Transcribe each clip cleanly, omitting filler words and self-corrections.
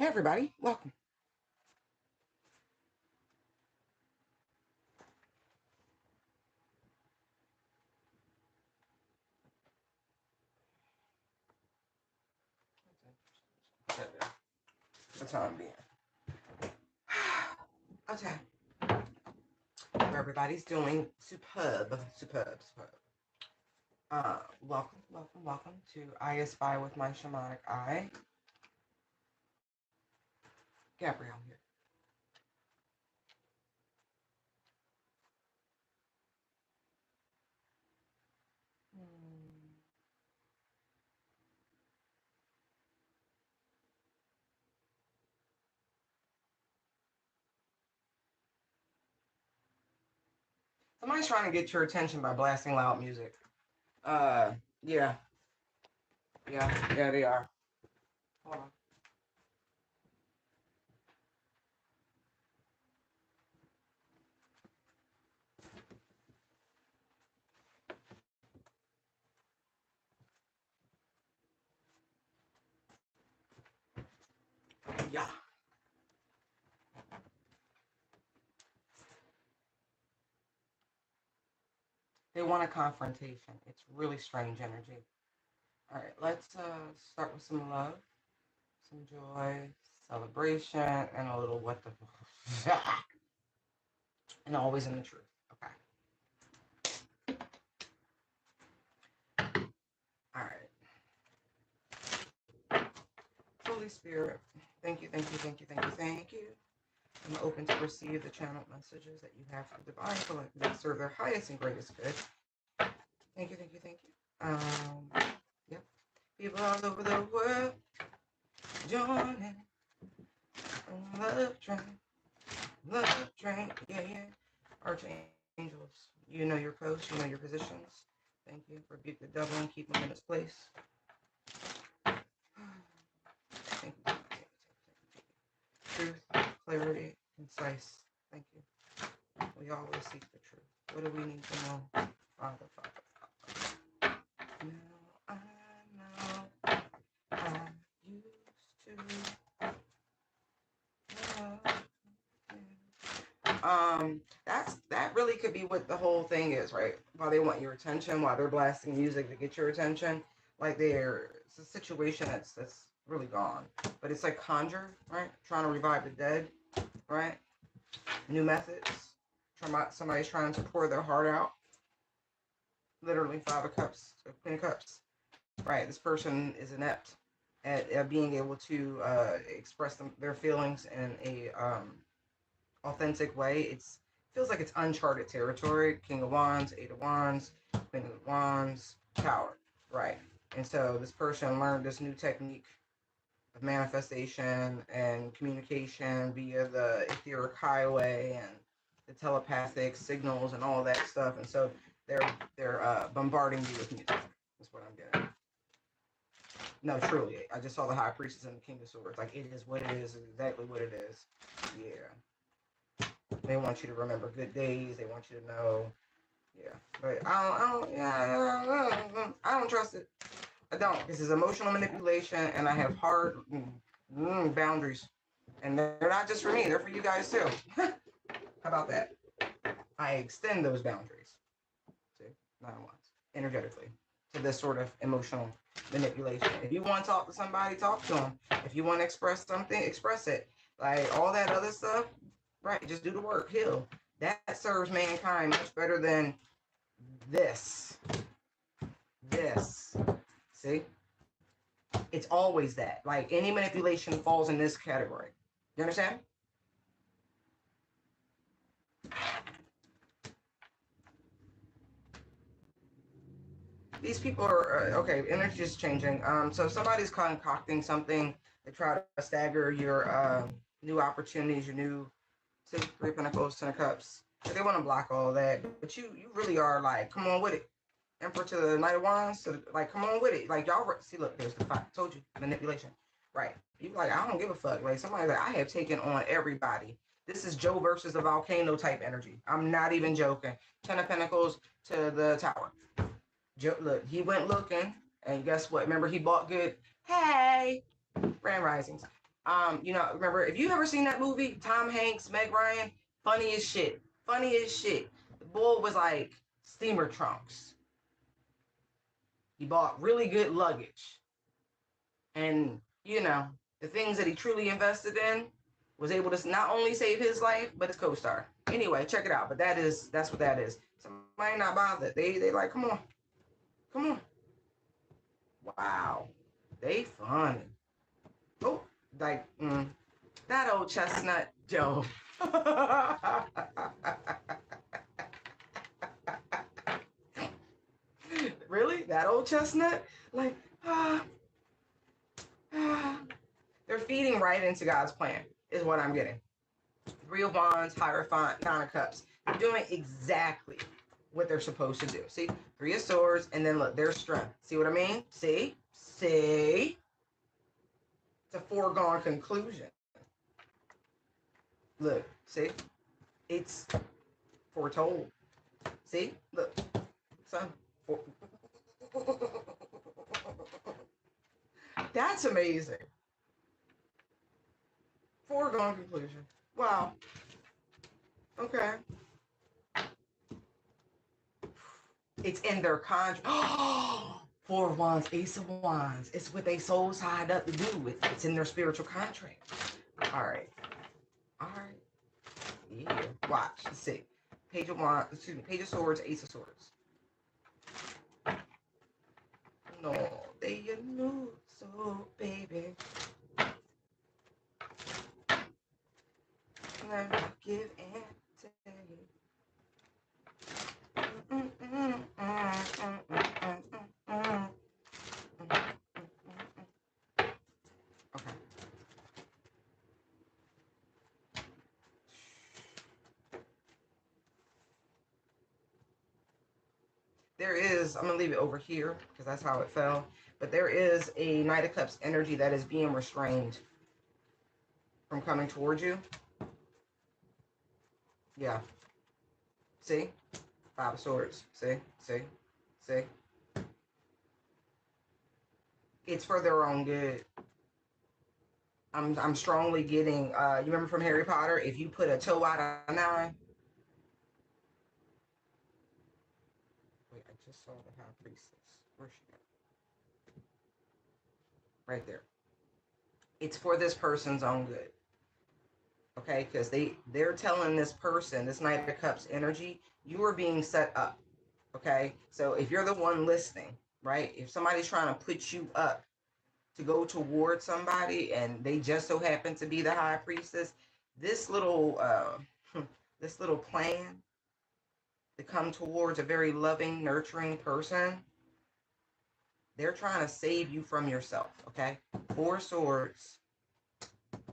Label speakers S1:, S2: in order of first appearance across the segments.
S1: Hey everybody, welcome. That's how I'm being. Okay. Everybody's doing superb. Welcome to I Spy with my shamanic eye. Gabrielle here. Somebody's trying to get your attention by blasting loud music. Uh, yeah, yeah, they are. Hold on. Yeah. They want a confrontation. It's really strange energy. All right, let's start with some love, some joy, celebration, and a little what the and always in the truth. Okay. All right. Holy Spirit, thank you, thank you, thank you, thank you, thank you. I'm open to receive the channeled messages that you have from divine collective that serve their highest and greatest good. Thank you, thank you, thank you. Yep. People all over the world joining love train, love train. Yeah, yeah. Archangels, you know your coast, you know your positions. Thank you. Rebuke the devil and keep him in his place. Thank you. Truth, clarity, concise. Thank you. We always seek the truth. What do we need to know? Father, Father, Father. Now I know I used to love you. That really could be what the whole thing is, right? Why they want your attention, why they're blasting music to get your attention. Like it's a situation that's really gone. But it's like Conjure, right? Trying to revive the dead, right? New methods. Somebody's trying to pour their heart out. Literally 5 of Cups, Queen of Cups. Right. This person is inept at being able to express their feelings in a authentic way. It feels like it's uncharted territory. King of Wands, 8 of Wands, Queen of Wands, Tower. Right. And so this person learned this new technique of manifestation and communication via the etheric highway and the telepathic signals and all that stuff. And so they're bombarding you with music. That's what I'm getting. No, truly. I just saw the High Priestess and the King of Swords. Like, it is what it is, exactly what it is. Yeah. They want you to remember good days. They want you to know. Yeah. But I don't trust it. I don't. This is emotional manipulation, and I have hard boundaries. And they're not just for me, they're for you guys too. How about that? I extend those boundaries. See? Not once. Energetically. To this sort of emotional manipulation. If you want to talk to somebody, talk to them. If you want to express something, express it. Like all that other stuff, right? Just do the work, heal. That serves mankind much better than this. See? It's always that. Like any manipulation falls in this category. You understand? These people are okay. Energy is changing. So somebody's concocting something to try to stagger your new opportunities, your new 3 of Pentacles, 10 of Cups. But they want to block all that. But you really are like, come on with it. Emperor to the Knight of Wands. So like, come on with it. Like y'all see, look, there's the 5. Told you, manipulation. Right. You like, I don't give a fuck. Like somebody's like, I have taken on everybody. This is Joe versus the volcano type energy. I'm not even joking. 10 of Pentacles to the Tower. Joe, look, he went looking, and guess what? Remember, he bought good. Hey, Grand Risings. You know, remember, if you ever seen that movie, Tom Hanks, Meg Ryan, funny as shit. Funny as shit. The boy was like steamer trunks. He bought really good luggage. And, you know, the things that he truly invested in was able to not only save his life, but his co-star. Anyway, check it out. But that's what that is. Somebody not bothered. They like, come on. Come on. Wow. They funny. Oh, like, that old chestnut Joe. Really? That old chestnut? Like, they're feeding right into God's plan, is what I'm getting. Three of Wands, Hierophant, Nine of Cups. They're doing exactly what they're supposed to do. See? Three of Swords, and then look, their strength. See what I mean? See? See? It's a foregone conclusion. Look, see? It's foretold. See? Look. Son. That's amazing. Foregone conclusion. Wow. Okay. It's in their contract. Four of Wands, Ace of Wands. It's what they souls tied up to do. It's in their spiritual contract. All right. All right. Yeah. Watch. Let's see. Page of Wands. Excuse me. Page of Swords, Ace of Swords. No, they knew so, baby. Let me give and take. Okay. There is, I'm going to leave it over here because that's how it fell. But there is a Knight of Cups energy that is being restrained from coming towards you. Yeah. See? Five of Swords. See? See? See? It's for their own good. I'm strongly getting, you remember from Harry Potter, if you put a toe out of 9. Wait, I just saw the High Priestess. Where's she at? Right there. It's for this person's own good. Okay, because they're telling this person, this Knight of Cups energy, you are being set up. Okay, so if you're the one listening, right? If somebody's trying to put you up to go towards somebody, and they just so happen to be the High Priestess, this little this little plan to come towards a very loving, nurturing person, they're trying to save you from yourself. Okay, Four Swords,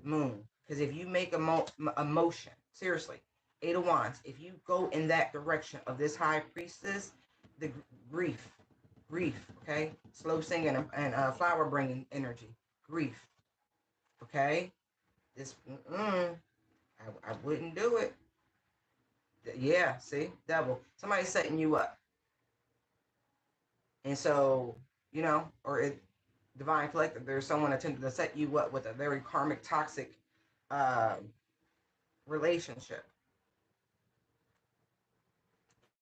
S1: Moon. Because if you make a motion, seriously, Eight of Wands, if you go in that direction of this High Priestess, the grief, okay? Slow singing and flower bringing energy, grief, okay? This, I wouldn't do it. Yeah, see, double. Somebody's setting you up. And so, you know, Divine Collective, there's someone attempting to set you up with a very karmic, toxic relationship.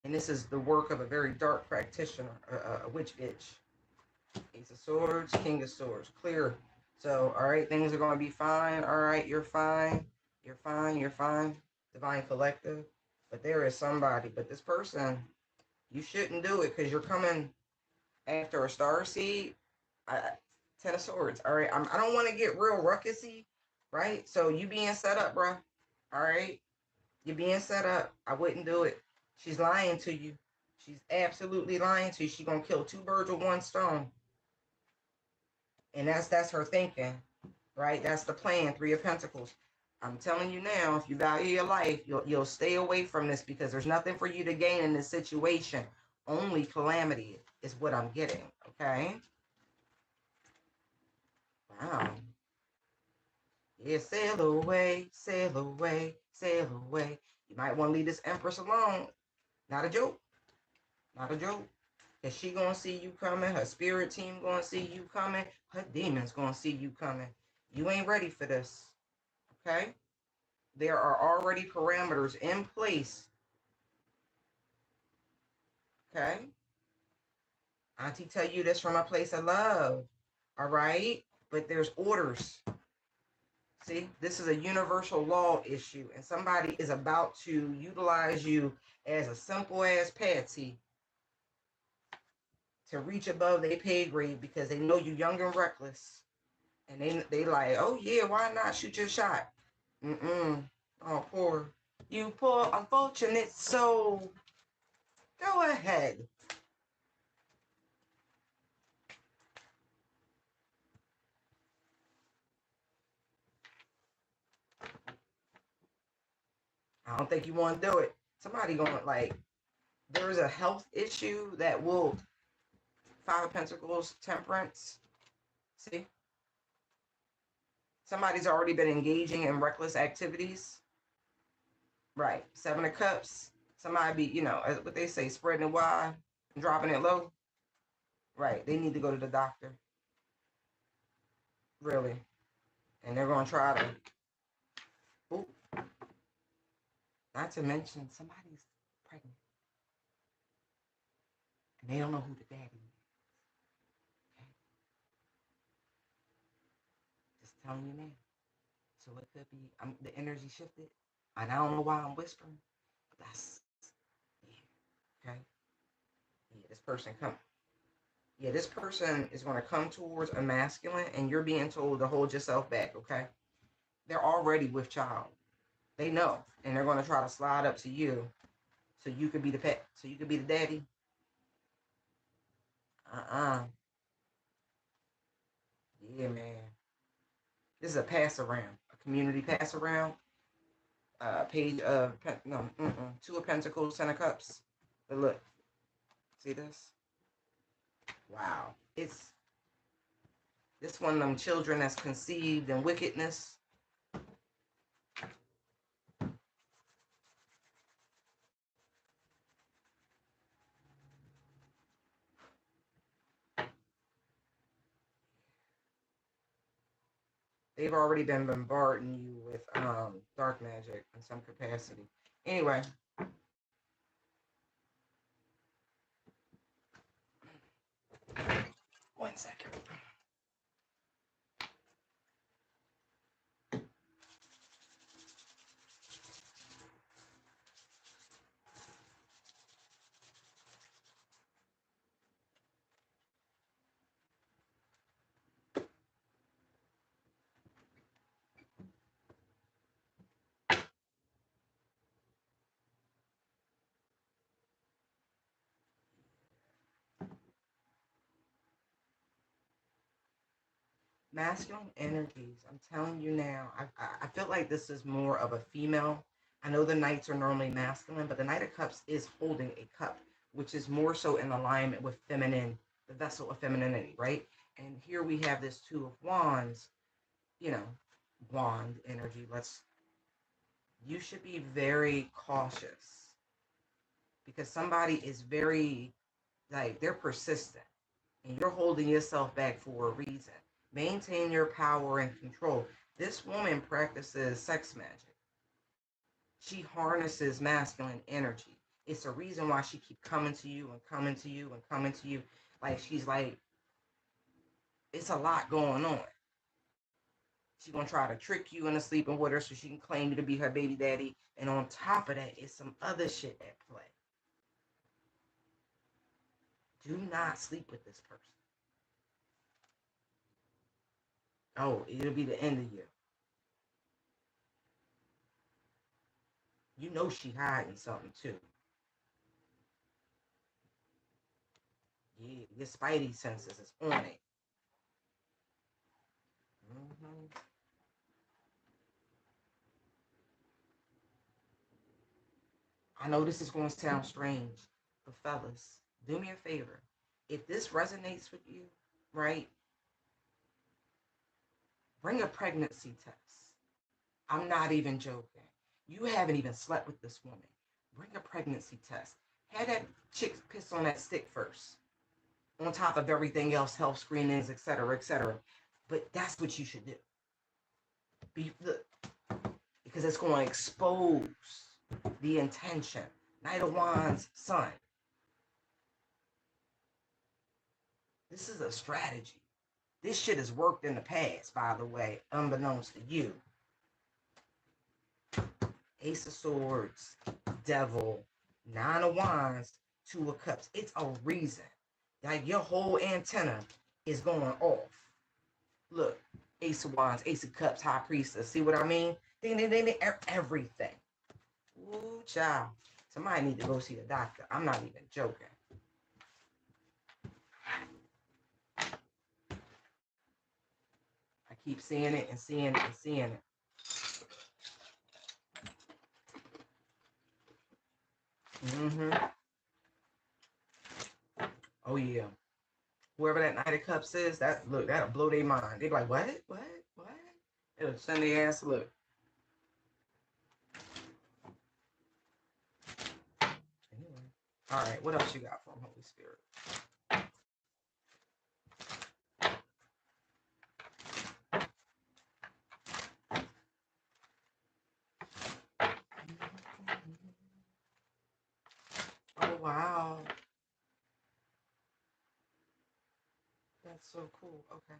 S1: And this is the work of a very dark practitioner, a witch bitch. Ace of Swords, King of Swords, clear. So, all right, things are going to be fine. All right, you're fine. You're fine. You're fine. Divine Collective. But there is somebody. But this person, you shouldn't do it because you're coming after a star seed. Ten of Swords. All right, I don't want to get real ruckusy, right? So you being set up, bro. All right, you're being set up. I wouldn't do it. She's lying to you. She's absolutely lying to you. She's gonna kill two birds with one stone. And that's her thinking, right? That's the plan. Three of Pentacles. I'm telling you now, if you value your life, you'll stay away from this because there's nothing for you to gain in this situation. Only calamity is what I'm getting. Okay. Wow. Yeah, sail away, sail away, sail away. You might want to leave this Empress alone. Not a joke. Not a joke. Because she going to see you coming. Her spirit team going to see you coming. Her demons going to see you coming. You ain't ready for this. Okay? There are already parameters in place. Okay? Auntie tell you this from a place of love. All right? But there's orders. See, this is a universal law issue, and somebody is about to utilize you as a simple ass patsy to reach above their pay grade because they know you young and reckless, and they like, oh yeah, why not shoot your shot? Oh, poor unfortunate soul. Go ahead. I don't think you want to do it. Somebody going like, there is a health issue that will Five of Pentacles, Temperance. See, somebody's already been engaging in reckless activities. Right. Seven of Cups. Somebody be, what they say, spreading it wide, dropping it low. Right. They need to go to the doctor. Really. And they're going to try to. Ooh. Not to mention, somebody's pregnant. And they don't know who the daddy is. Okay. Just telling you now. So it could be, the energy shifted. And I don't know why I'm whispering. But that's, yeah. Okay. Yeah, this person is going to come towards a masculine, and you're being told to hold yourself back, okay? They're already with child. They know, and they're going to try to slide up to you so you could be the pet, so you could be the daddy. Yeah, man. This is a pass around, a community pass around. Page of, no, Two of Pentacles, Ten of Cups. But look, see this? Wow. It's this one of them children that's conceived in wickedness. They've already been bombarding you with dark magic in some capacity. Anyway. One second. Masculine energies, I'm telling you now, I feel like this is more of a female. I know the knights are normally masculine, but the Knight of Cups is holding a cup, which is more so in alignment with feminine, the vessel of femininity, right? And here we have this Two of Wands, wand energy. You should be very cautious because somebody is very, like, they're persistent and you're holding yourself back for a reason. Maintain your power and control. This woman practices sex magic. She harnesses masculine energy. It's a reason why she keeps coming to you and coming to you and coming to you. Like, she's like, it's a lot going on. She's going to try to trick you into sleeping with her so she can claim you to be her baby daddy. And on top of that, it's some other shit at play. Do not sleep with this person. Oh, it'll be the end of you. You know she hiding something too. Yeah, your spidey senses is on it. I know this is going to sound strange, but fellas, do me a favor. If this resonates with you, right, bring a pregnancy test. I'm not even joking. You haven't even slept with this woman. Bring a pregnancy test. Have that chick piss on that stick first, on top of everything else, health screenings, etc., etc. But that's what you should do. Because it's going to expose the intention. Knight of Wands, Sun. This is a strategy. This shit has worked in the past, by the way, unbeknownst to you. Ace of Swords, Devil, Nine of Wands, Two of Cups. It's a reason. Like your whole antenna is going off. Look, Ace of Wands, Ace of Cups, High Priestess. See what I mean? They everything. Ooh, child. Somebody need to go see a doctor. I'm not even joking. I keep seeing it and seeing it and seeing it. Mm-hmm. Oh, yeah. Whoever that Knight of Cups is, that'll blow their mind. They be like, what? It'll send their ass, look. Anyway. All right, what else you got from Holy Spirit? Oh, wow. That's so cool. Okay.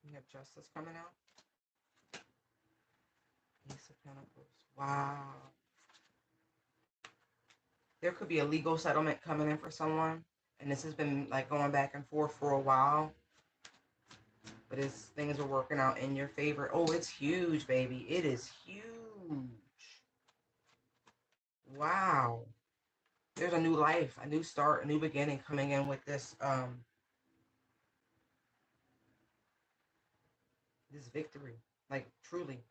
S1: You have Justice coming out. Ace of Pentacles. Wow. There could be a legal settlement coming in for someone. And this has been like going back and forth for a while. But things are working out in your favor. Oh, it's huge, baby. It is huge. Wow. There's a new life, a new start, a new beginning coming in with this this victory. Like truly.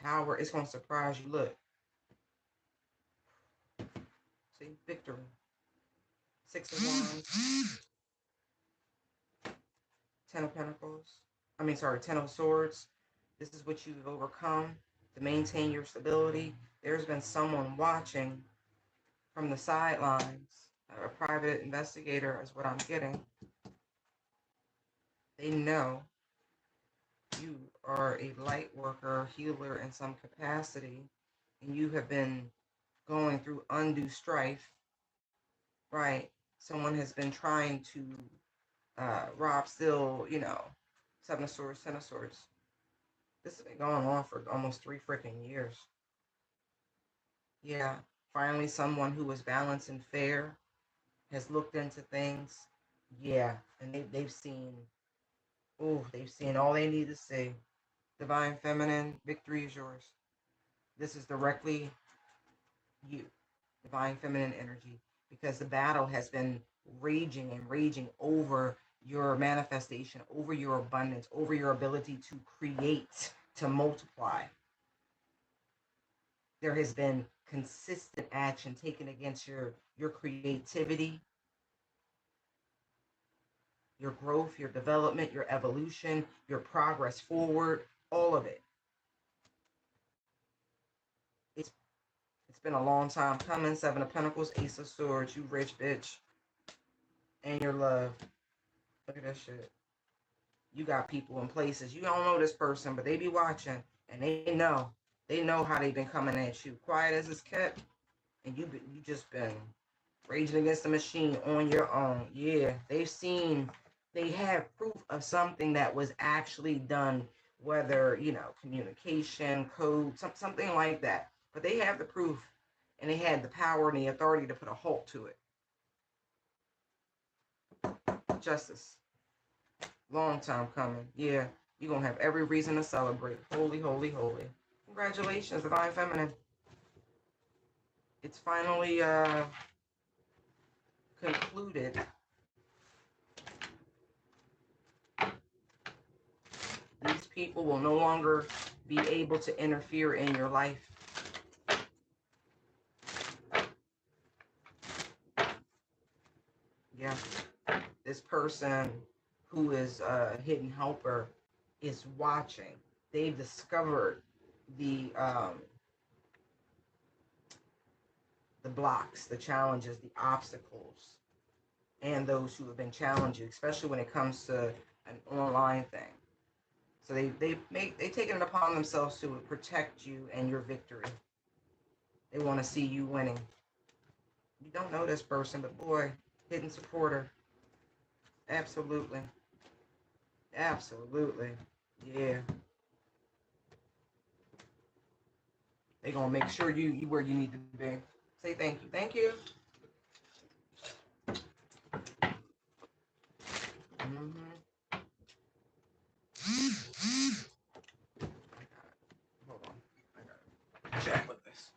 S1: Tower, it's gonna surprise you. Look. See, victory. 6 of Wands. 10 of Pentacles. I mean, sorry, 10 of Swords. This is what you've overcome to maintain your stability. There's been someone watching from the sidelines. A private investigator is what I'm getting. They know you are a light worker, healer in some capacity, and you have been going through undue strife, right? Someone has been trying to rob, steal, 7 of Swords, 10 of Swords. This has been going on for almost 3 freaking years. Yeah, finally someone who was balanced and fair has looked into things. Yeah, and they've seen, they've seen all they need to see. Divine Feminine, victory is yours. This is directly you, Divine Feminine energy, because the battle has been raging and raging over your manifestation, over your abundance, over your ability to create, to multiply. There has been consistent action taken against your creativity, your growth, your development, your evolution, your progress forward, all of it. It's been a long time coming. 7 of Pentacles, Ace of Swords, you rich bitch. And your love. Look at that shit. You got people in places. You don't know this person, but they be watching. And they know. They know how they've been coming at you. Quiet as it's kept. And you just been raging against the machine on your own. Yeah. They have proof of something that was actually done. Whether, communication, code, something like that. But they have the proof. And they had the power and the authority to put a halt to it. Justice. Long time coming. Yeah. You're going to have every reason to celebrate. Holy, holy, holy. Congratulations, Divine Feminine. It's finally concluded. These people will no longer be able to interfere in your life. Yeah. This person who is a hidden helper is watching. They've discovered the blocks, the challenges, the obstacles. and those who have been challenged you, especially when it comes to an online thing. So they taken it upon themselves to protect you and your victory. They want to see you winning. You don't know this person, but boy, hidden supporter. Absolutely. Absolutely. Yeah. They're gonna make sure you where you need to be. Say thank you. Thank you. Mm-hmm. Hold on. I gotta chat with this.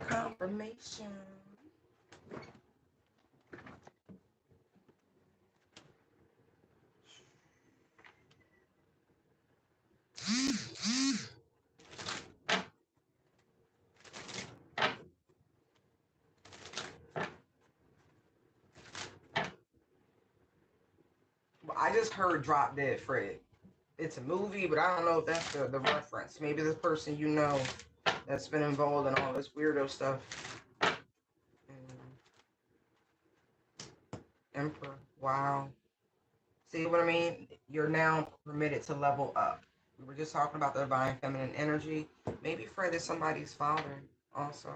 S1: Confirmation. I just heard Drop Dead Fred. It's a movie, but I don't know if that's the reference. Maybe this person you know that's been involved in all this weirdo stuff. Emperor. Wow. See what I mean? You're now permitted to level up. We were just talking about the divine feminine energy. Maybe Fred is somebody's father also.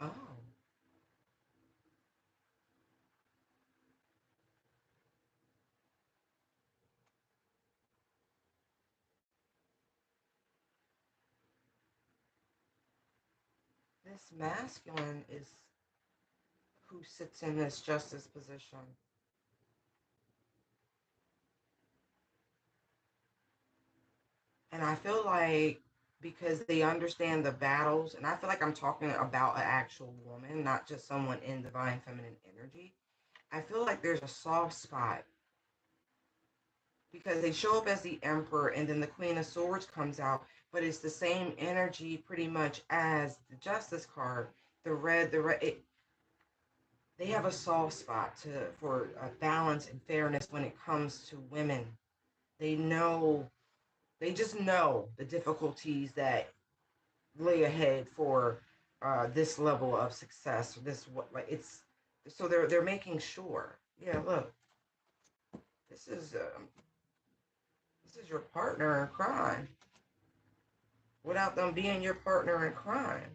S1: Oh. This masculine is who sits in this justice position. And I feel like because they understand the battles, and I feel like I'm talking about an actual woman, not just someone in divine feminine energy. I feel like there's a soft spot because they show up as the emperor and then the queen of swords comes out, but it's the same energy pretty much as the justice card, the red. They have a soft spot for balance and fairness when it comes to women. They know, they just know the difficulties that lay ahead for this level of success. This what like it's so they're making sure. Yeah, look, this is um, this is your partner in crime. Without them being your partner in crime.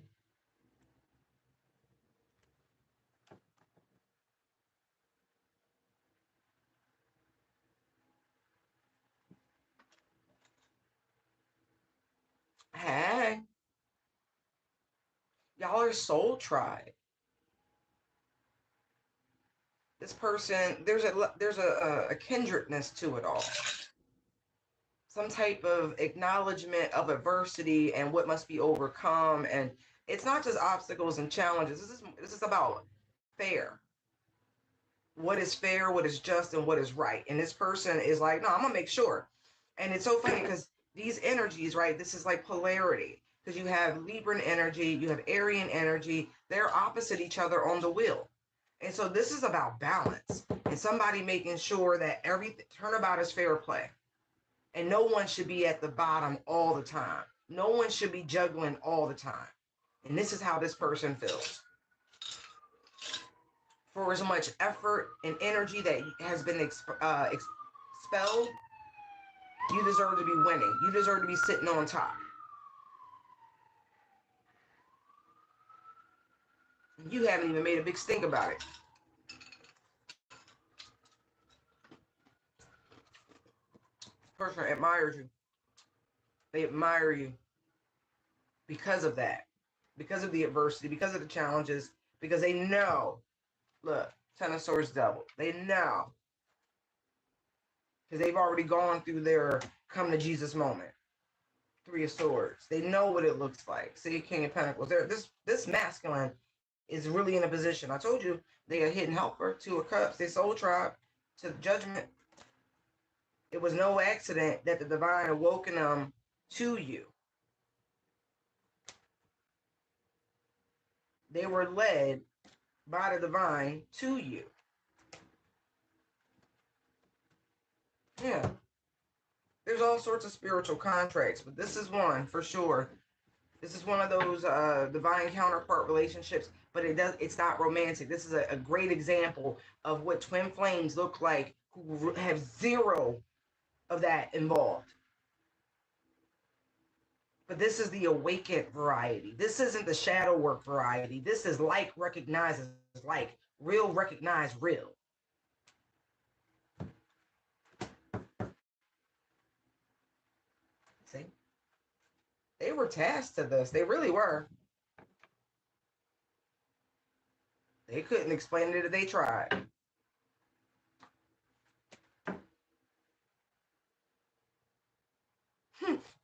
S1: Hey, y'all are soul tribe. This person, there's a kindredness to it all. Some type of acknowledgement of adversity and what must be overcome, and it's not just obstacles and challenges. This is about fair. What is fair, what is just, and what is right. And this person is like, no, I'm gonna make sure. And it's so funny because these energies, right? This is like polarity because you have Libran energy, you have Aryan energy. They're opposite each other on the wheel. And so this is about balance and somebody making sure that every turnabout is fair play. And no one should be at the bottom all the time. No one should be juggling all the time. And this is how this person feels. For as much effort and energy that has been expelled, you deserve to be winning. You deserve to be sitting on top. You haven't even made a big stink about it. This person admires you. They admire you because of that, because of the adversity, because of the challenges, because they know, look, Ten of Swords double. They know because they've already gone through their come to Jesus moment. Three of Swords. They know what it looks like. See, King of Pentacles. This masculine is really in a position. I told you they a hidden helper, Two of Cups, they soul tribe to Judgment. It was no accident that the divine awoken them to you. They were led by the divine to you. Yeah. There's all sorts of spiritual contracts, but this is one for sure. This is one of those divine counterpart relationships, but it's not romantic. This is a great example of what twin flames look like who have zero of that involved. But this is the awakened variety. This isn't the shadow work variety. This is like recognizes like, real recognize real. See? They were tasked to this. They really were. They couldn't explain it if they tried.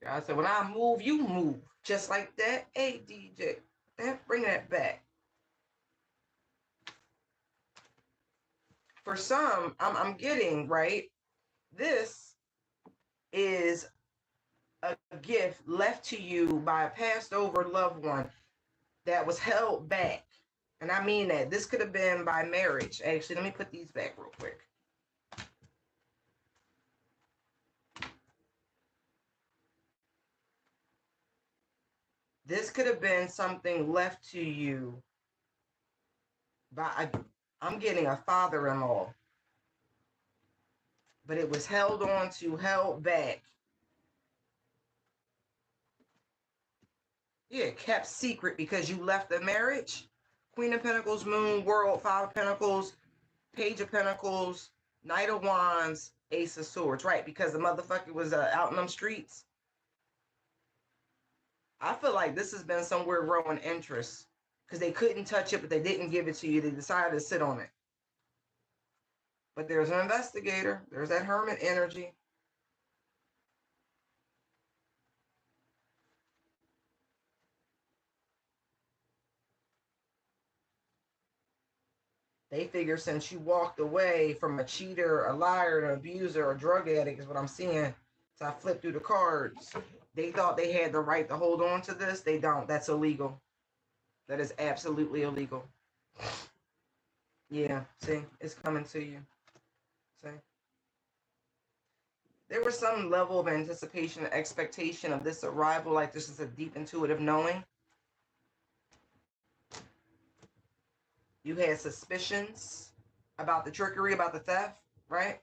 S1: I said, when I move, you move. Just like that. Hey, DJ, bring that back. For some, I'm getting, right? This is a gift left to you by a passed over loved one that was held back. And I mean that. This could have been by marriage. Actually, let me put these back real quick. This could have been something left to you by, I'm getting a father-in-law. But it was held on to, held back. Yeah, kept secret because you left the marriage. Queen of Pentacles, Moon, World, Five of Pentacles, Page of Pentacles, Knight of Wands, Ace of Swords. Right, because the motherfucker was out in them streets. I feel like this has been somewhere growing interest because they couldn't touch it, but they didn't give it to you. They decided to sit on it. But there's an investigator. There's that hermit energy. They figure since you walked away from a cheater, a liar, an abuser, a drug addict is what I'm seeing. So I flipped through the cards. They thought they had the right to hold on to this. They don't. That's illegal. That is absolutely illegal. Yeah, see, it's coming to you. See? There was some level of anticipation, expectation of this arrival, like this is a deep intuitive knowing. You had suspicions about the trickery, about the theft, right?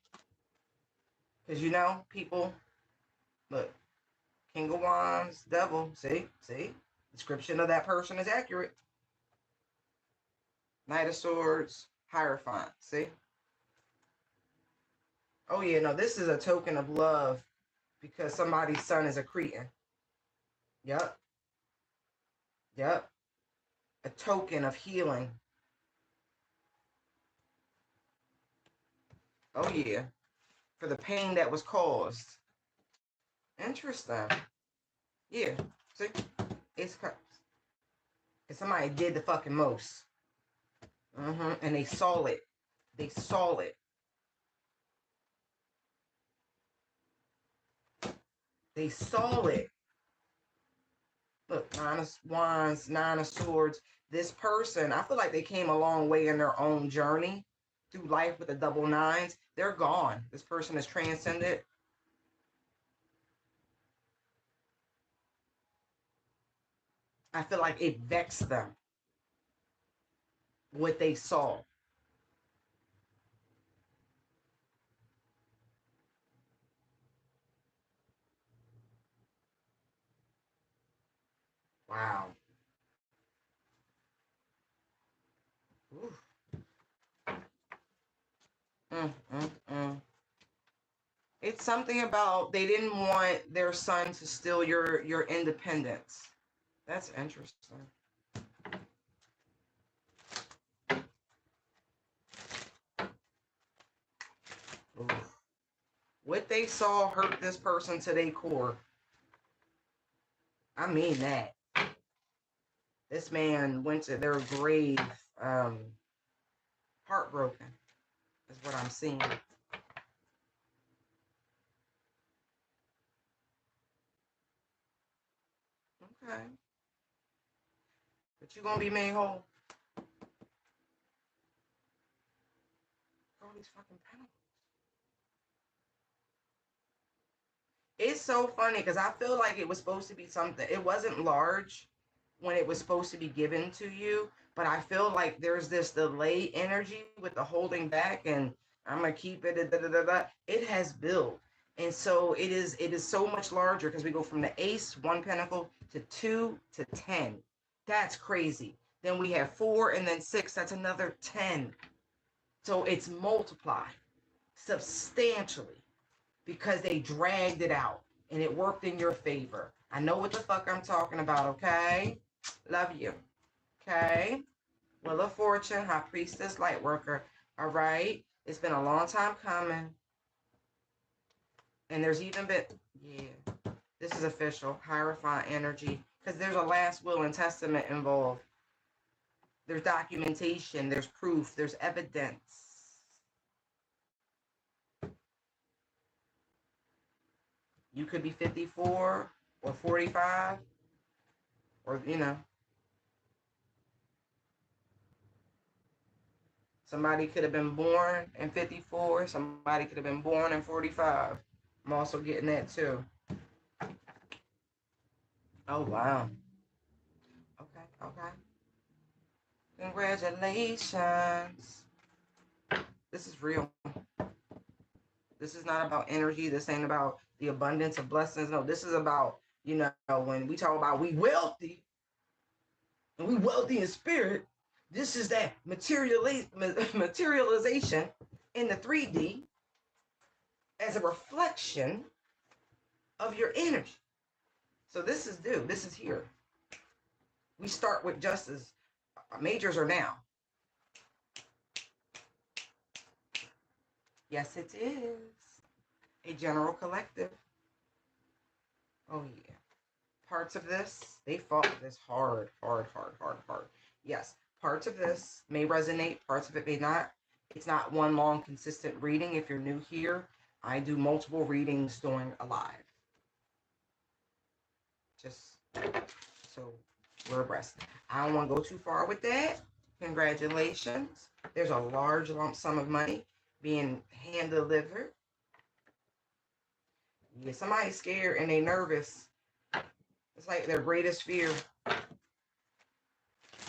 S1: Because you know, people, look, King of Wands, Devil, see? Description of that person is accurate. Knight of Swords, Hierophant, see? Oh yeah, no, this is a token of love because somebody's son is a Cretan. Yep. A token of healing. Oh yeah. For the pain that was caused. Interesting. Yeah. See? It's cups. And somebody did the fucking most. And they saw it. They saw it. They saw it. Look, Nine of Wands, Nine of Swords. This person, I feel like they came a long way in their own journey through life with the double nines. They're gone. This person is transcended. I feel like it vexed them what they saw. Wow. It's something about they didn't want their son to steal your independence. That's interesting. Oof. What they saw hurt this person to their core. I mean that. This man went to their grave heartbroken, is what I'm seeing. Okay. But you're going to be made whole. All these fucking penalties. It's so funny because I feel like it was supposed to be something. It wasn't large when it was supposed to be given to you, but I feel like there's this delay energy with the holding back, and I'm gonna keep it. Da, da, da, da. It has built, and so it is. It is so much larger because we go from the ace, one pentacle, to 2 to 10. That's crazy. Then we have 4 and then 6. That's another 10. So it's multiplied substantially because they dragged it out and it worked in your favor. I know what the fuck I'm talking about, okay? Love you. Okay? Wheel of Fortune, High Priestess, Lightworker. All right? It's been a long time coming. And there's even been, yeah, this is official. Hierophant energy. Because there's a last will and testament involved. There's documentation. There's proof. There's evidence. You could be 54 or 45 or, you know. Somebody could have been born in 54. Somebody could have been born in 45. I'm also getting that too. Oh, wow. Okay, okay. Congratulations. This is real. This is not about energy. This ain't about the abundance of blessings. No, this is about, you know, when we talk about we wealthy and we wealthy in spirit, this is that materialization in the 3D as a reflection of your energy. So this is due. This is here. We start with just as majors are now. Yes, it is. A general collective. Oh, yeah. Parts of this, they fought this hard. Yes, parts of this may resonate. Parts of it may not. It's not one long, consistent reading. If you're new here, I do multiple readings during a live. Just so we're abreast. I don't want to go too far with that. Congratulations. There's a large lump sum of money being hand delivered. Yeah, somebody's scared and they nervous. It's like their greatest fear.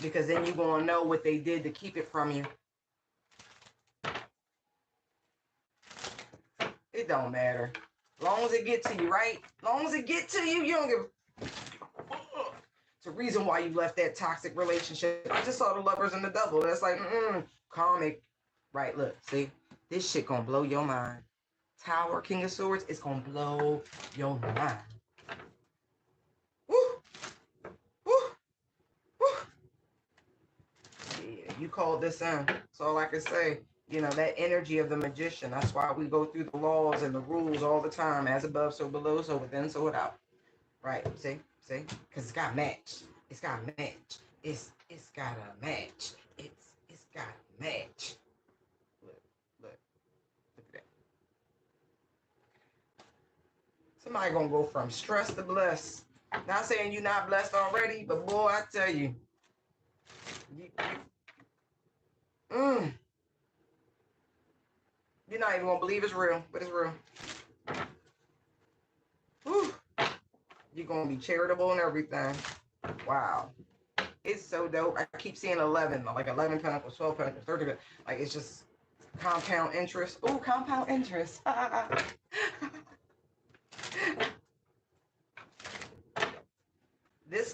S1: Because then you're going to know what they did to keep it from you. It don't matter. As long as it get to you, right? As long as it get to you, you don't give. It's a reason why you left that toxic relationship. I just saw the Lovers and the Devil. That's like, karmic. Right, look, see? This shit gonna blow your mind. Tower, King of Swords, it's gonna blow your mind. Woo! Woo! Woo! Yeah, you called this in. That's all I can say. You know, that energy of the magician. That's why we go through the laws and the rules all the time. As above, so below, so within, so without. Right, see? See? Because it's got match. It's got match. It's got a match. It's got a match. Look at that. Somebody gonna go from stressed to blessed. Not saying you're not blessed already, but boy, I tell you, you're not even gonna believe it's real, but it's real. Whew. You're gonna be charitable and everything. Wow. It's so dope. I keep seeing 11, like 11 pentacles, 12 pentacles, 30, like it's just compound interest. Oh, compound interest. This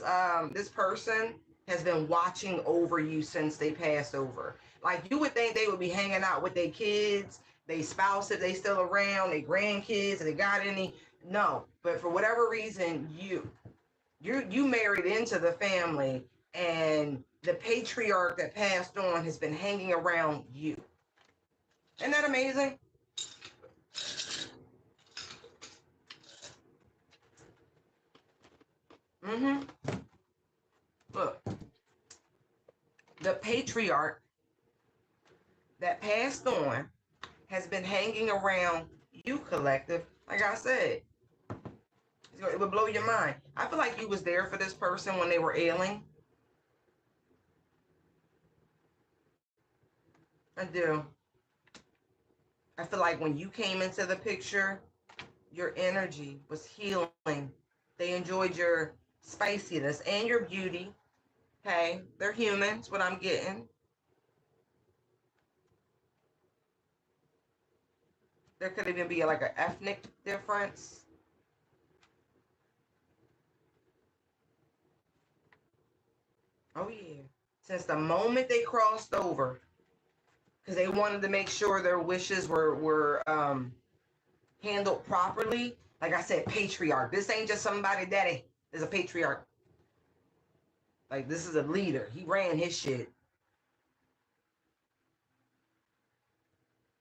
S1: person has been watching over you since they passed over. Like you would think they would be hanging out with their kids, their spouse if they still around, their grandkids, if they got any. No, but for whatever reason, you married into the family, and the patriarch that passed on has been hanging around you. Isn't that amazing? Look, The patriarch that passed on has been hanging around you, collective. Like I said, it would blow your mind. I feel like you was there for this person when they were ailing. I do. I feel like when you came into the picture, your energy was healing. They enjoyed your spiciness and your beauty. Hey, they're humans, what I'm getting. There could even be like an ethnic difference. Oh, yeah. Since the moment they crossed over, because they wanted to make sure their wishes were handled properly. Like I said, patriarch. This ain't just somebody daddy. There's a patriarch. Like, this is a leader. He ran his shit.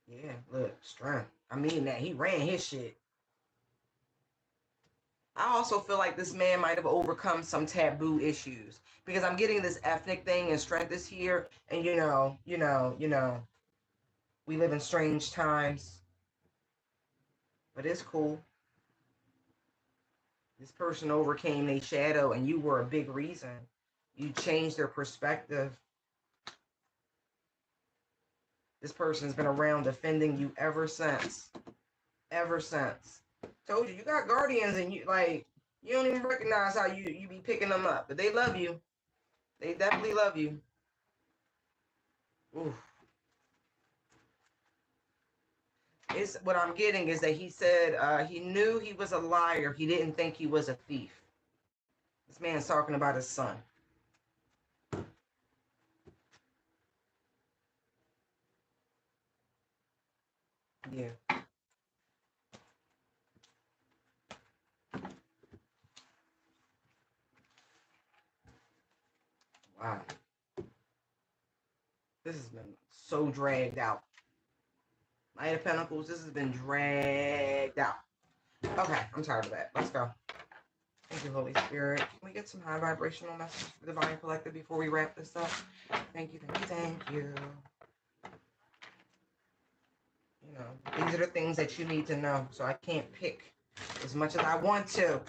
S1: Yeah, look, strength. I mean that. He ran his shit. I also feel like this man might have overcome some taboo issues because I'm getting this ethnic thing and strength is here. And we live in strange times, but it's cool. This person overcame a shadow and you were a big reason. You changed their perspective. This person's been around defending you ever since. Ever since. Told you, you got guardians and you don't even recognize how you be picking them up. But they love you. They definitely love you. Oof. It's what I'm getting is that he said he knew he was a liar. He didn't think he was a thief. This man's talking about his son. Yeah. Wow. This has been so dragged out. Knight of Pentacles, this has been dragged out. Okay, I'm tired of that. Let's go. Thank you, Holy Spirit. Can we get some high vibrational messages for the Divine Collective before we wrap this up? Thank you, thank you, thank you. You know, these are the things that you need to know, so I can't pick as much as I want to.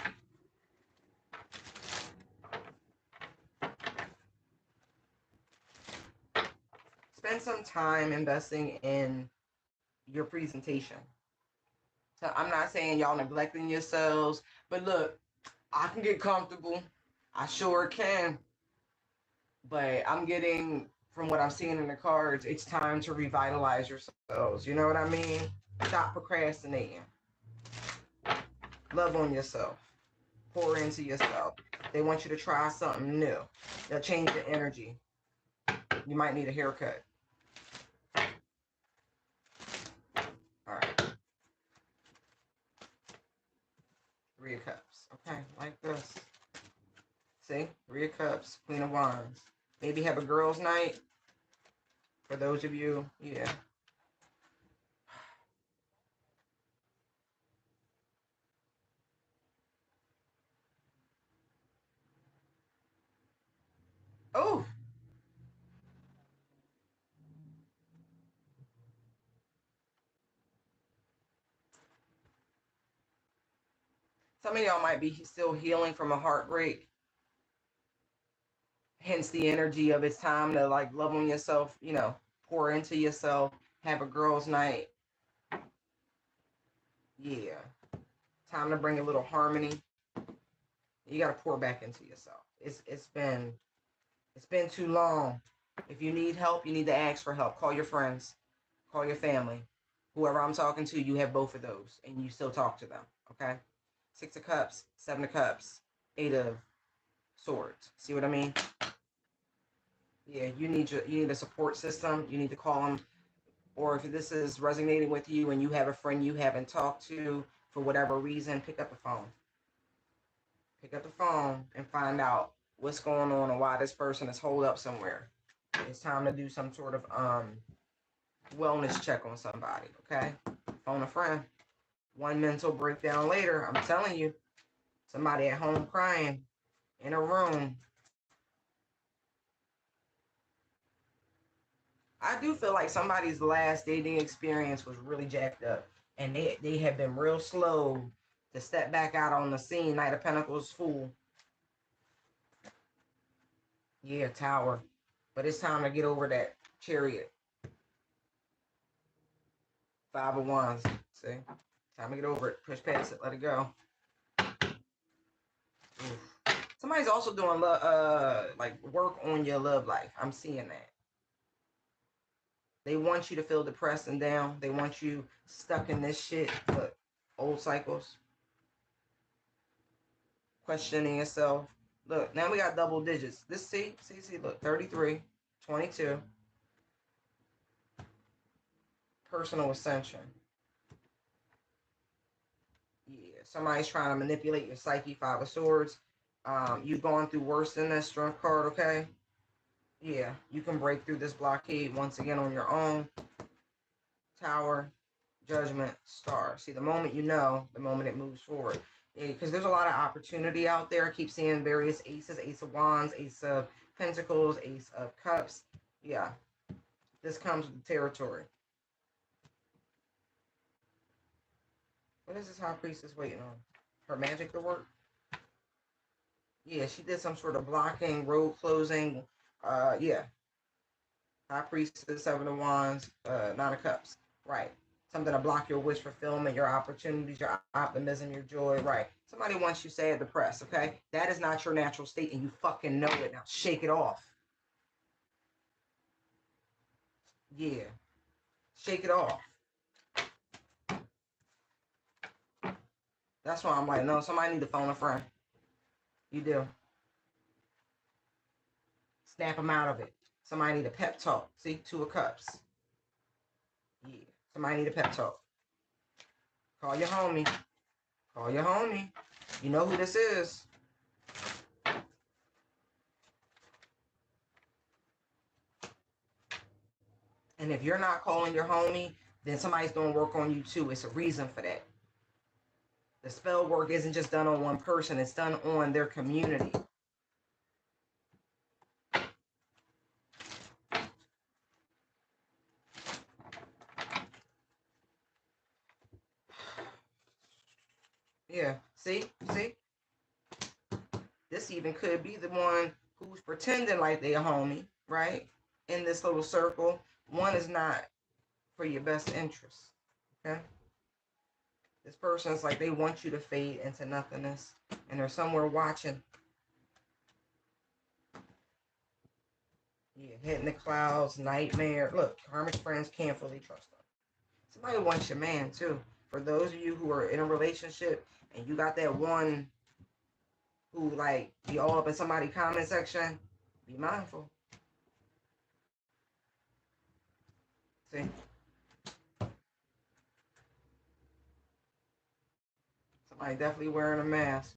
S1: Spend some time investing in your presentation. So I'm not saying y'all neglecting yourselves, but look, I can get comfortable. I sure can. But I'm getting, from what I'm seeing in the cards, it's time to revitalize yourselves. You know what I mean? Stop procrastinating. Love on yourself. Pour into yourself. They want you to try something new. They'll change your energy. You might need a haircut. All right. Three of Cups. Okay, like this. See? Three of Cups, Queen of Wands. Maybe have a girls' night. For those of you, yeah. Oh! Some of y'all might be still healing from a heartbreak. Hence the energy of it's time to like love on yourself, you know, pour into yourself, have a girls' night. Yeah. Time to bring a little harmony. You gotta pour back into yourself. It's been too long. If you need help, you need to ask for help. Call your friends, call your family. Whoever I'm talking to, you have both of those and you still talk to them. Okay? Six of Cups, Seven of Cups, Eight of Swords. See what I mean? Yeah, you need a support system. You need to call them. Or if this is resonating with you and you have a friend you haven't talked to for whatever reason, pick up the phone. Pick up the phone and find out what's going on and why this person is holed up somewhere. It's time to do some sort of wellness check on somebody, okay? Phone a friend. One mental breakdown later, I'm telling you, somebody at home crying in a room. I do feel like somebody's last dating experience was really jacked up, and they have been real slow to step back out on the scene. Knight of Pentacles, Fool. Yeah, Tower. But it's time to get over that Chariot. Five of Wands. See? Time to get over it. Push past it. Let it go. Oof. Somebody's also doing like work on your love life. I'm seeing that. They want you to feel depressed and down. They want you stuck in this shit. Look, old cycles. Questioning yourself. Look, now we got double digits. This, see, look, 33, 22. Personal ascension. Yeah, somebody's trying to manipulate your psyche. Five of Swords. You've gone through worse than that. Strength card, okay? Yeah, you can break through this blockade once again on your own. Tower, Judgment, Star. See, the moment you know, the moment it moves forward. Because there's a lot of opportunity out there. I keep seeing various aces. Ace of Wands, Ace of Pentacles, Ace of Cups. Yeah, this comes with the territory. What is this High Priestess waiting on? Her magic to work? Yeah, she did some sort of blocking, road closing. Yeah. High Priestess, Seven of Wands, Nine of Cups. Right. Something to block your wish fulfillment, your opportunities, your optimism, your joy. Right. Somebody wants you sad, depressed, okay? That is not your natural state, and you fucking know it. Now shake it off. Yeah. Shake it off. That's why I'm like, no, somebody need to phone a friend. You do. Snap them out of it. Somebody need a pep talk. See, Two of Cups. Yeah. Somebody need a pep talk. Call your homie. Call your homie. You know who this is. And if you're not calling your homie, then somebody's doing work on you too. It's a reason for that. The spell work isn't just done on one person. It's done on their community. Yeah. See? This even could be the one who's pretending like they're a homie, right? In this little circle. One is not for your best interest. Okay? This person's like they want you to fade into nothingness. And they're somewhere watching. Yeah, hitting the clouds, nightmare. Look, karmic friends can't fully trust them. Somebody wants your man too. For those of you who are in a relationship and you got that one who like be all up in somebody's comment section, be mindful. See? Somebody definitely wearing a mask.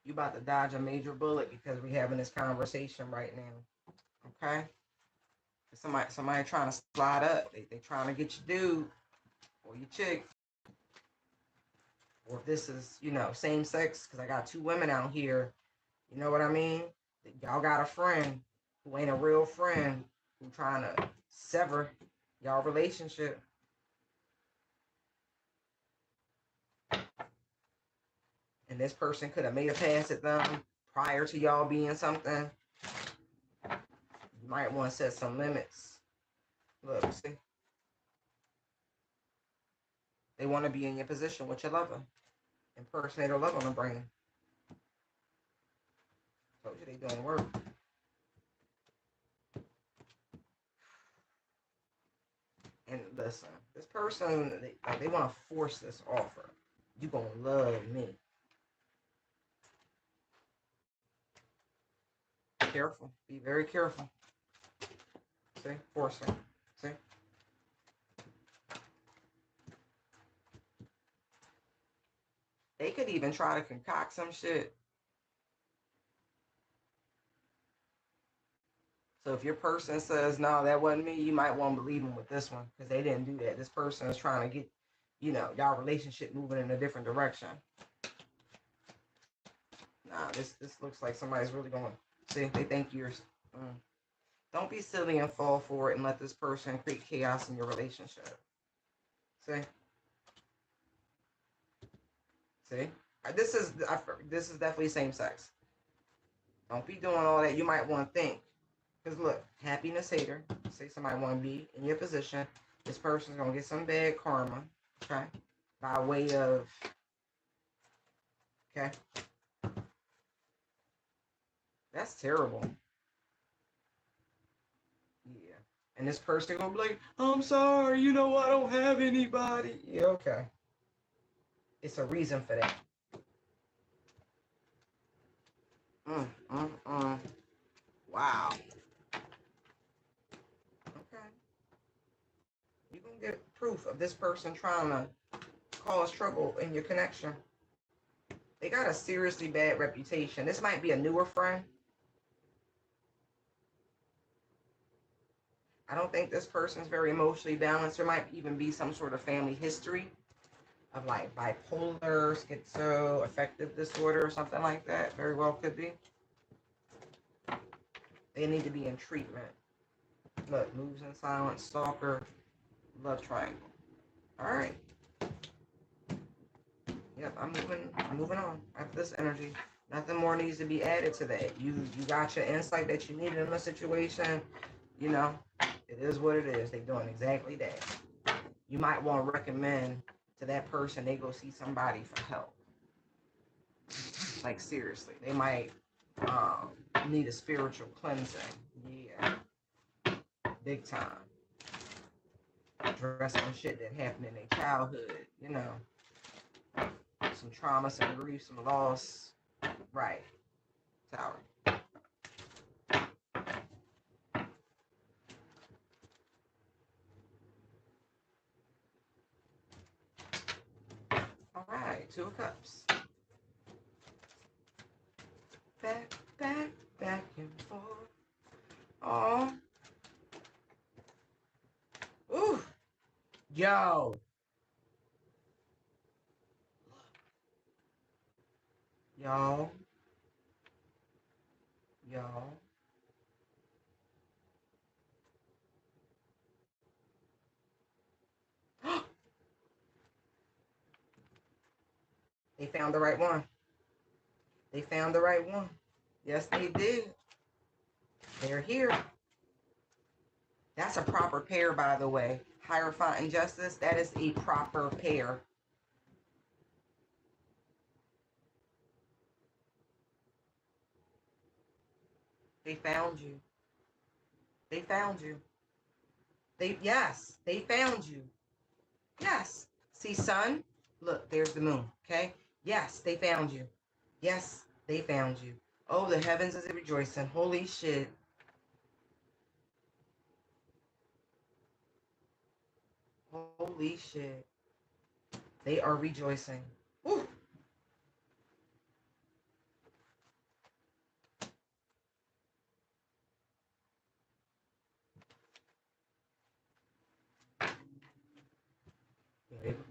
S1: You about to dodge a major bullet because we having this conversation right now. Okay? Somebody trying to slide up. They trying to get your dude or your chick. Or if this is, you know, same sex, because I got two women out here. You know what I mean? Y'all got a friend who ain't a real friend who trying to sever y'all relationship. And this person could have made a pass at them prior to y'all being something. You might want to set some limits. Look, see? They want to be in your position with your lover. Impersonate or love on the brain. Told you they doing work. And listen, this person, they want to force this offer. You gonna love me. Careful. Be very careful. See? Forcing. See? They could even try to concoct some shit. So if your person says, no, that wasn't me, you might want to believe them with this one because they didn't do that. This person is trying to get, you know, y'all relationship moving in a different direction. Nah, this looks like somebody's really going. See, they think you're. Don't be silly and fall for it and let this person create chaos in your relationship. See, see, this is definitely same sex. Don't be doing all that. You might want to think, because look, happiness hater. Say somebody want to be in your position. This person's gonna get some bad karma, okay, by way of, okay. That's terrible. Yeah. And this person gonna be like, I'm sorry, you know, I don't have anybody. Yeah, okay. It's a reason for that. Wow. Okay. You're gonna get proof of this person trying to cause trouble in your connection. They got a seriously bad reputation. This might be a newer friend. I don't think this person's very emotionally balanced. There might even be some sort of family history of like bipolar, schizoaffective disorder, or something like that. Very well could be. They need to be in treatment. Look, moves in silence, stalker, love triangle. All right. Yep, I'm moving on after this energy. Nothing more needs to be added to that. You got your insight that you needed in the situation. You know, it is what it is. They're doing exactly that. You might want to recommend to that person they go see somebody for help. Like seriously, they might need a spiritual cleansing. Yeah, big time. Address some shit that happened in their childhood. You know, some trauma, some grief, some loss. Right, Tower. All right, Two of Cups. Back and forth. Oh. Ooh. Yo. Y'all. Y'all. They found the right one. They found the right one. Yes, they did. They're here. That's a proper pair, by the way. Hierophant and Justice, that is a proper pair. They found you. They found you. Yes, they found you. Yes. See, sun? Look, there's the moon, okay? Yes, they found you. Yes, they found you. Oh, the heavens is rejoicing. Holy shit. Holy shit. They are rejoicing. Woo.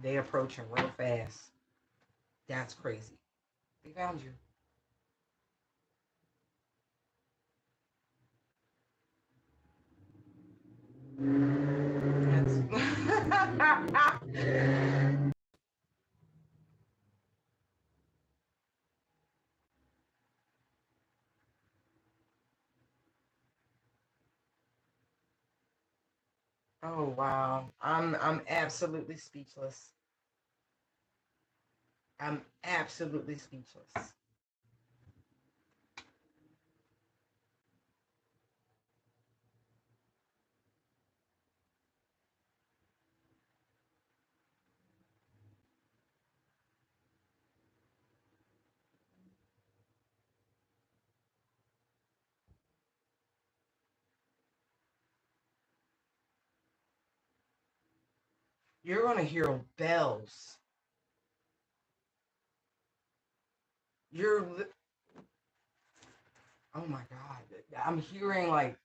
S1: They approaching real fast. That's crazy. They found you. Oh wow. I'm absolutely speechless. I'm absolutely speechless. You're gonna hear bells. You're oh my god. I'm hearing like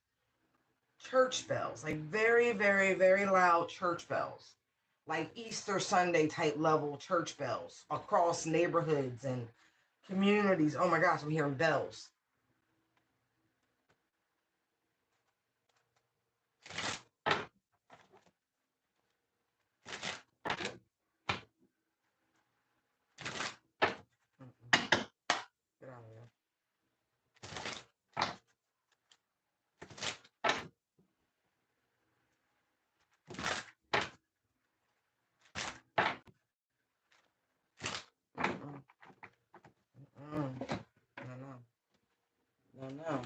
S1: church bells, like very, very, very loud church bells, like Easter Sunday type level church bells across neighborhoods and Communities. Oh my gosh, I'm hearing bells. Get out of there. No.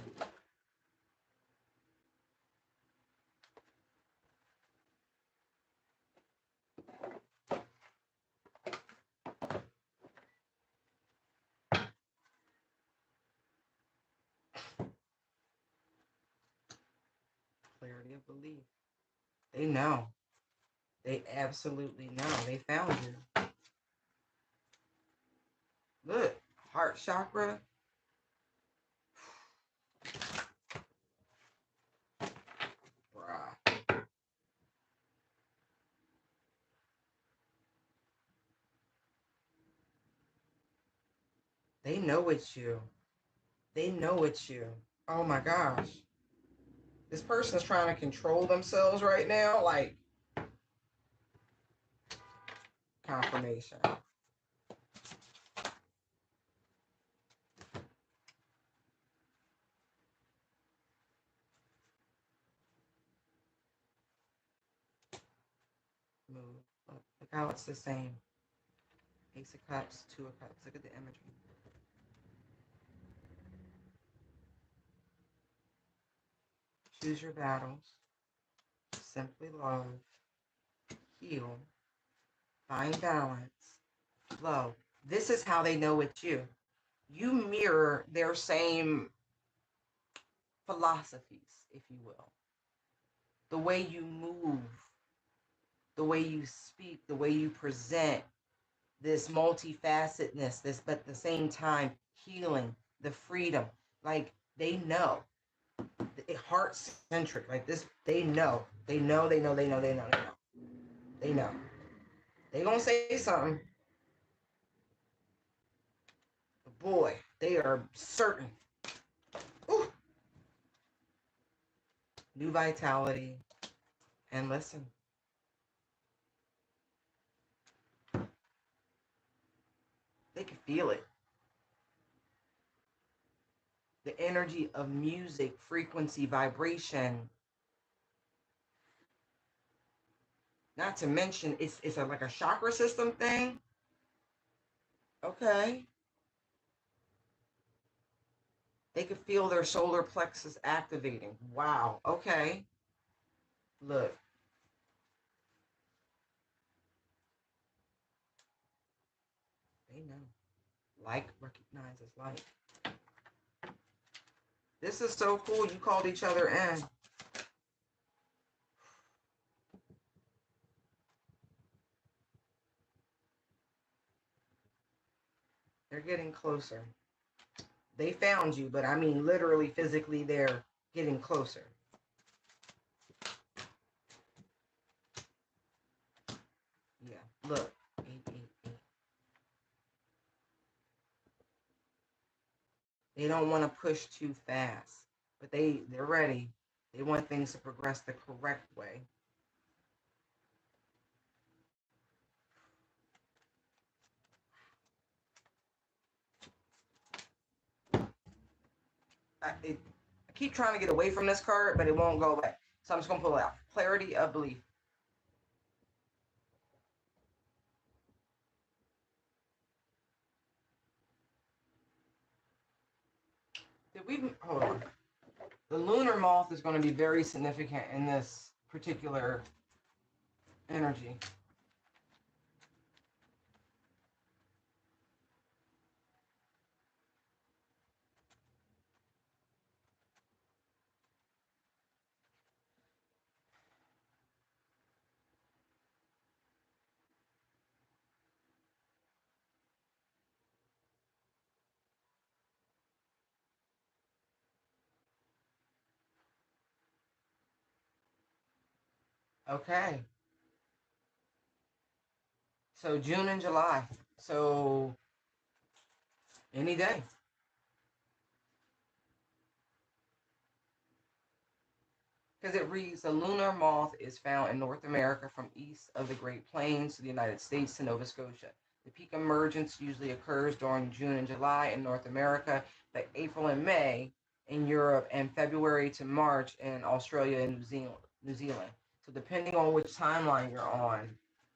S1: Clarity of belief. They know. They absolutely know. They found you. Look, heart chakra. Bruh. They know it's you. They know it's you. Oh my gosh. This person's trying to control themselves right now. Like, confirmation. Move. Look how it's the same. Ace of Cups, Two of Cups. Look at the imagery. Choose your battles. Simply love. Heal. Find balance. Flow. This is how they know it's you. You mirror their same philosophies, if you will. The way you move, the way you speak, the way you present, this multifacetedness, this, but at the same time, healing, the freedom. Like, they know. Heart centric, like this, they know. They know. They know. They gonna say something. But boy, they are certain. Ooh. New vitality. And listen. They can feel it. The energy of music, frequency, vibration. Not to mention, it's like a chakra system thing. Okay. They could feel their solar plexus activating. Wow. Okay. Look. They know. Like recognizes like. This is so cool. You called each other in. They're getting closer. They found you, but I mean literally, physically, they're getting closer. Yeah, look. 888. They don't want to push too fast, but they're ready. They want things to progress the correct way. I keep trying to get away from this card, but it won't go away. So I'm just going to pull it out. Clarity of belief. Did we, hold on. The lunar moth is going to be very significant in this particular energy. Okay. So June and July. So Any day. Because it reads, the lunar moth is found in North America from east of the Great Plains to the United States to Nova Scotia. The peak emergence usually occurs during June and July in North America, but April and May in Europe, and February to March in Australia and New Zealand. So depending on which timeline you're on,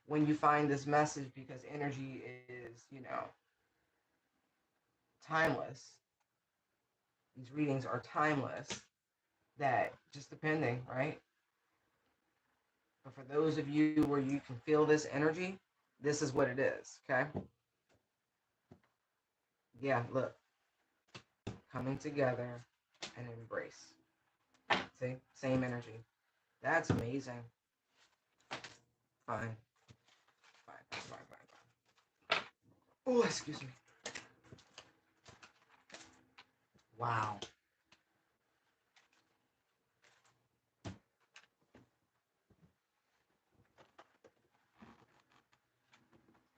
S1: when you find this message, because energy is, timeless. These readings are timeless. That just depending, right? But for those of you where you can feel this energy, this is what it is, okay? Yeah, look. Coming together and embrace. See? Same energy. That's amazing. Fine. Fine. Oh, excuse me. Wow.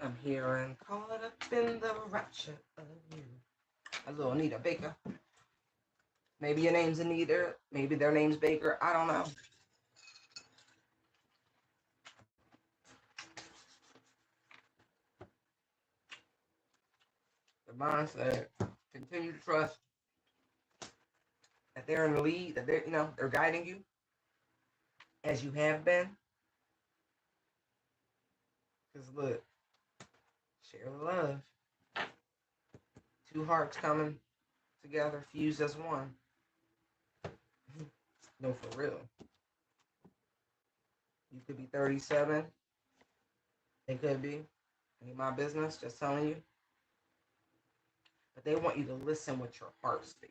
S1: I'm here and caught up in the rapture of you. A little Anita Baker. Maybe your name's Anita. Maybe their name's Baker. I don't know. The mindset. Continue to trust that they're in the lead, that they're guiding you as you have been. Because look, share the love. Two hearts coming together, fused as one. No, for real. You could be 37. It could be. Ain't my business, just telling you. But they want you to listen with your heart space.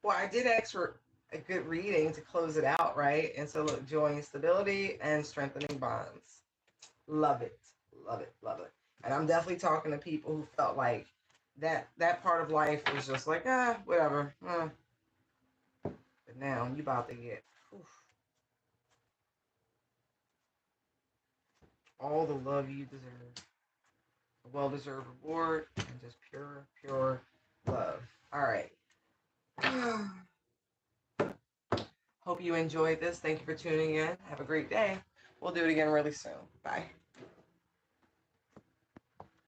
S1: Well, I did ask for a good reading to close it out, right? And so look, joy and stability and strengthening bonds. Love it. Love it. Love it. And I'm definitely talking to people who felt like that part of life was just like, whatever. But now you about to get all the love you deserve. A well-deserved reward and just pure love. All right. Hope you enjoyed this. Thank you for tuning in. Have a great day. We'll do it again really soon. Bye.